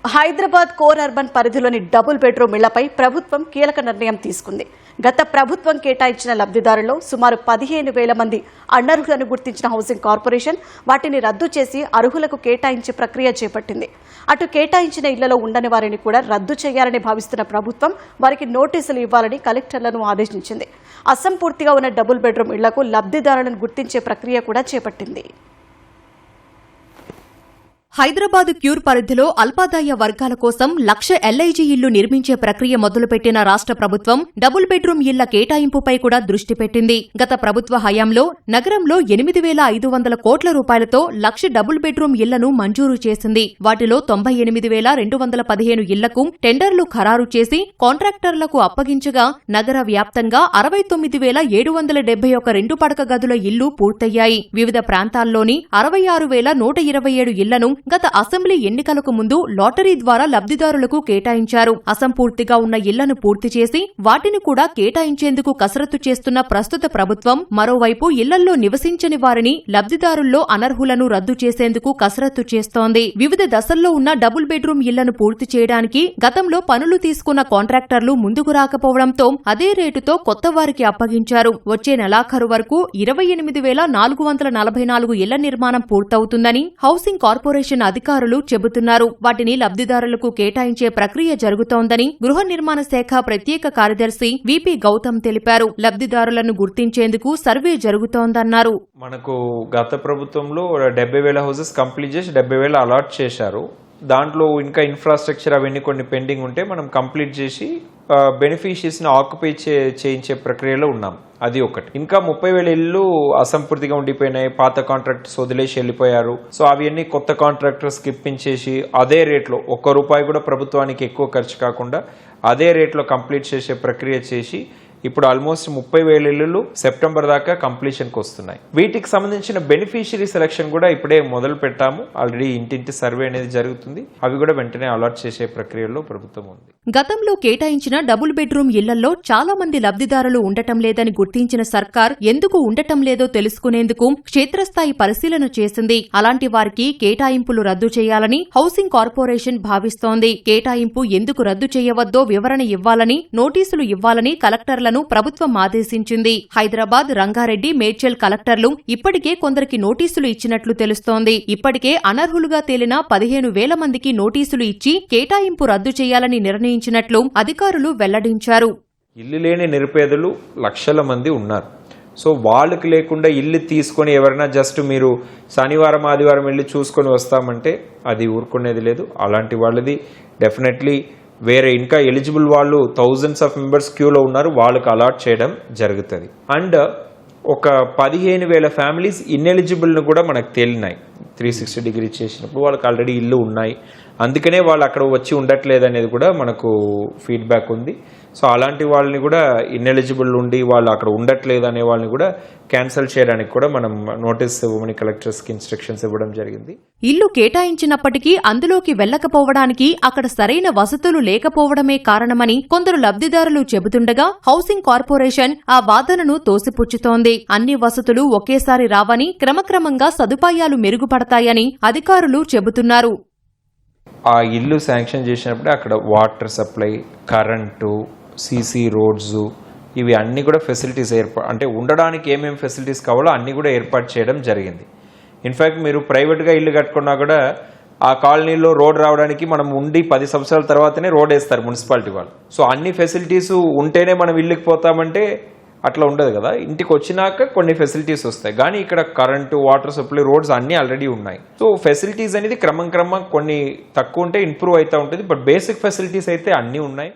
Hyderabad core urban పరిధిలోని double bedroom ఇళ్లపై ప్రభుత్వం కీలక నిర్ణయం తీసుకుంది. గత ప్రభుత్వం కేటాయించిన లబ్ధిదారుల్లో సుమారు 15,000 మంది అనర్హులను గుర్తించిన హౌసింగ్ కార్పొరేషన్ వాటిని రద్దు చేసి అర్హులకు కేటాయించే ప్రక్రియ చేపట్టింది. అటు కేటాయించిన ఇళ్లలో ఉండని వారిని కూడా రద్దు చేయాలని భావిస్తున్న ప్రభుత్వం వారికి నోటీసులు ఇవ్వాలని కలెక్టర్లను ఆదేశించింది. అసంపూర్తిగా ఉన్న డబుల్ బెడ్రూమ్ ఇళ్లకు లబ్ధిదారులను గుర్తించే ప్రక్రియ కూడా చేపట్టింది. హైదరాబాద్ క్యూర్ పరిధిలో అల్పాదాయ వర్గాల కోసం 1,00,000 ఎల్ఐజీ ఇళ్లు నిర్మించే ప్రక్రియ మొదలుపెట్టిన రాష్ట్ర ప్రభుత్వం డబుల్ బెడ్రూమ్ ఇళ్ల కేటాయింపుపై కూడా దృష్టి పెట్టింది. గత ప్రభుత్వ హయాంలో నగరంలో 8,500 కోట్ల రూపాయలతో 1,00,000 డబుల్ బెడ్రూమ్ ఇళ్లను మంజూరు చేసింది. వాటిలో 98,215 ఇళ్లకు టెండర్లు ఖరారు చేసి కాంట్రాక్టర్లకు అప్పగించగా నగర వ్యాప్తంగా 69,771 రెండు పడక గదుల ఇళ్లు పూర్తయ్యాయి. వివిధ ప్రాంతాల్లోని 66,127 ఇళ్లను గత అసెంబ్లీ ఎన్నికలకు ముందు లాటరీ ద్వారా లబ్ధిదారులకు కేటాయించారు. అసంపూర్తిగా ఉన్న ఇళ్లను పూర్తి చేసి వాటిని కూడా కేటాయించేందుకు కసరత్తు చేస్తున్న ప్రస్తుత ప్రభుత్వం మరోవైపు ఇళ్లల్లో నివసించని వారిని లబ్ధిదారుల్లో అనర్హులను రద్దు చేసేందుకు కసరత్తు చేస్తోంది. వివిధ దశల్లో ఉన్న డబుల్ బెడ్రూమ్ ఇళ్లను పూర్తి చేయడానికి గతంలో పనులు తీసుకున్న కాంట్రాక్టర్లు ముందుకు రాకపోవడంతో అదే రేటుతో కొత్త వారికి అప్పగించారు. వచ్చే నెలాఖరు వరకు 28,444 ఇళ్ల నిర్మాణం పూర్తవుతుందని హౌసింగ్ కార్పొరేషన్ అధికారులు చెబుతున్నారు. వాటిని లబ్ధిదారులకు కేటాయించే ప్రక్రియ జరుగుతోందని గృహ నిర్మాణ శాఖ ప్రత్యేక కార్యదర్శి విపి గౌతమ్ తెలిపారు. లబ్ధిదారులను గుర్తించేందుకు సర్వే జరుగుతోందన్నారు. మనకు గత ప్రభుత్వంలో 70,000 హౌసెస్ కంప్లీట్ చేసి 70,000 అలాట్ చేశారు. దాంట్లో ఇంకా ఇన్ఫ్రాస్ట్రక్చర్ అవన్నీ కొన్ని పెండింగ్ ఉంటే మనం కంప్లీట్ చేసి బెనిఫిషియరీస్ని ఆక్యుపై చేయించే ప్రక్రియలో ఉన్నాం. అది ఒకటి. ఇంకా 30,000 ఇళ్లు అసంపూర్తిగా ఉండిపోయినాయి. పాత కాంట్రాక్టర్స్ వదిలేసి వెళ్ళిపోయారు. సో అవన్నీ కొత్త కాంట్రాక్టర్స్ ఇప్పించేసి అదే రేట్లో ₹1 కూడా ప్రభుత్వానికి ఎక్కువ ఖర్చు కాకుండా అదే రేట్లో కంప్లీట్ చేసే ప్రక్రియ చేసి ఇప్పుడు ఆల్మోస్ట్ 30,000 ఇళ్లు సెప్టెంబర్ దాకా కంప్లీషన్కి వస్తున్నాయి. వీటికి సంబంధించిన బెనిఫిషియరీ సెలక్షన్ కూడా ఇప్పుడే మొదలు పెట్టాము. ఆల్రెడీ ఇంటింటి సర్వే అనేది జరుగుతుంది. అవి కూడా వెంటనే అలాట్ చేసే ప్రక్రియలో ప్రభుత్వం ఉంది. గతంలో కేటాయించిన డబుల్ బెడ్రూమ్ ఇళ్లలో చాలా మంది లబ్ధిదారులు ఉండటం లేదని గుర్తించిన సర్కార్ ఎందుకు ఉండటం లేదో తెలుసుకునేందుకు క్షేత్రస్థాయి పరిశీలన చేసింది. అలాంటి వారికి కేటాయింపులు రద్దు చేయాలని హౌసింగ్ కార్పొరేషన్ భావిస్తోంది. కేటాయింపు ఎందుకు రద్దు చేయవద్దో వివరణ ఇవ్వాలని నోటీసులు ఇవ్వాలని కలెక్టర్లను ప్రభుత్వం ఆదేశించింది. హైదరాబాద్, రంగారెడ్డి, మేడ్చల్ కలెక్టర్లు ఇప్పటికే కొందరికి నోటీసులు ఇచ్చినట్లు తెలుస్తోంది. ఇప్పటికే అనర్హులుగా తేలిన 15,000 మందికి నోటీసులు ఇచ్చి కేటాయింపు రద్దు చేయాలని నిర్ణయించినట్లు అధికారులు వెల్లడించారు. ఇల్లు లేని నిరుపేదలు లక్షల మంది ఉన్నారు. సో వాళ్ళకి లేకుండా ఇల్లు తీసుకొని ఎవరైనా జస్ట్ మీరు శనివారం ఆదివారం వెళ్ళి చూసుకొని వస్తామంటే అది ఊరుకునేది లేదు. అలాంటి వాళ్ళది డెఫినెట్లీ వేరే ఇంకా ఎలిజిబుల్ వాళ్ళు థౌజండ్స్ ఆఫ్ మెంబర్స్ క్యూలో ఉన్నారు. వాళ్ళకి అలాట్ చేయడం జరుగుతుంది. అండ్ ఒక 15,000 ఫ్యామిలీస్ ఇన్ఎలిజిబుల్ను కూడా మనకు తేలినాయి. 360 డిగ్రీ చేసినప్పుడు వాళ్ళకి ఆల్రెడీ ఇల్లు ఉన్నాయి. అందుకనే వాళ్ళు అక్కడ వచ్చి ఉండట్లేదు అనేది కూడా మనకు ఫీడ్బ్యాక్ ఉంది. సో అలాంటి వాళ్ళని కూడా ఇన్ఎలిజిబుల్ ఉండి వాళ్ళు అక్కడ ఉండట్లేదు అనే వాళ్ళని కూడా క్యాన్సిల్ చేయడానికి కూడా మనం నోటీస్ ఇవ్వమని కలెక్టర్స్కి ఇన్స్ట్రక్షన్స్ ఇవ్వడం జరిగింది. ఇల్లు కేటాయించినప్పటికీ అందులోకి వెళ్లకపోవడానికి అక్కడ సరైన వసతులు లేకపోవడమే కారణమని కొందరు లబ్ధిదారులు చెబుతుండగా హౌసింగ్ కార్పొరేషన్ ఆ వాదనను తోసిపుచ్చుతోంది. అన్ని వసతులు ఒకేసారి రావని క్రమక్రమంగా సదుపాయాలు మెరుగుపడతాయని అధికారులు చెబుతున్నారు. ఆ ఇల్లు శాంక్షన్ చేసినప్పుడే అక్కడ water supply, current, CC roads ఇవి అన్నీ కూడా ఫెసిలిటీస్ అంటే ఉండడానికి ఏమేమి ఫెసిలిటీస్ కావాలో అన్నీ కూడా ఏర్పాటు చేయడం జరిగింది. ఇన్ఫ్యాక్ట్ మీరు ప్రైవేట్గా ఇల్లు కట్టుకున్నా కూడా ఆ కాలనీలో రోడ్ రావడానికి మనం ఉండి 10 సంవత్సరాల తర్వాతనే రోడ్ వేస్తారు మున్సిపాలిటీ వాళ్ళు. సో అన్ని ఫెసిలిటీస్ ఉంటేనే మనం ఇల్లుకి పోతామంటే అట్లా ఉండదు కదా. ఇంటికి వచ్చినాక కొన్ని ఫెసిలిటీస్ వస్తాయి. కానీ ఇక్కడ కరెంటు, వాటర్ సప్లై, రోడ్స్ అన్నీ ఆల్రెడీ ఉన్నాయి. సో ఫెసిలిటీస్ అనేది క్రమం కొన్ని తక్కువ ఉంటే ఇంప్రూవ్ అవుతూ ఉంటుంది. బట్ బేసిక్ ఫెసిలిటీస్ అయితే అన్నీ ఉన్నాయి.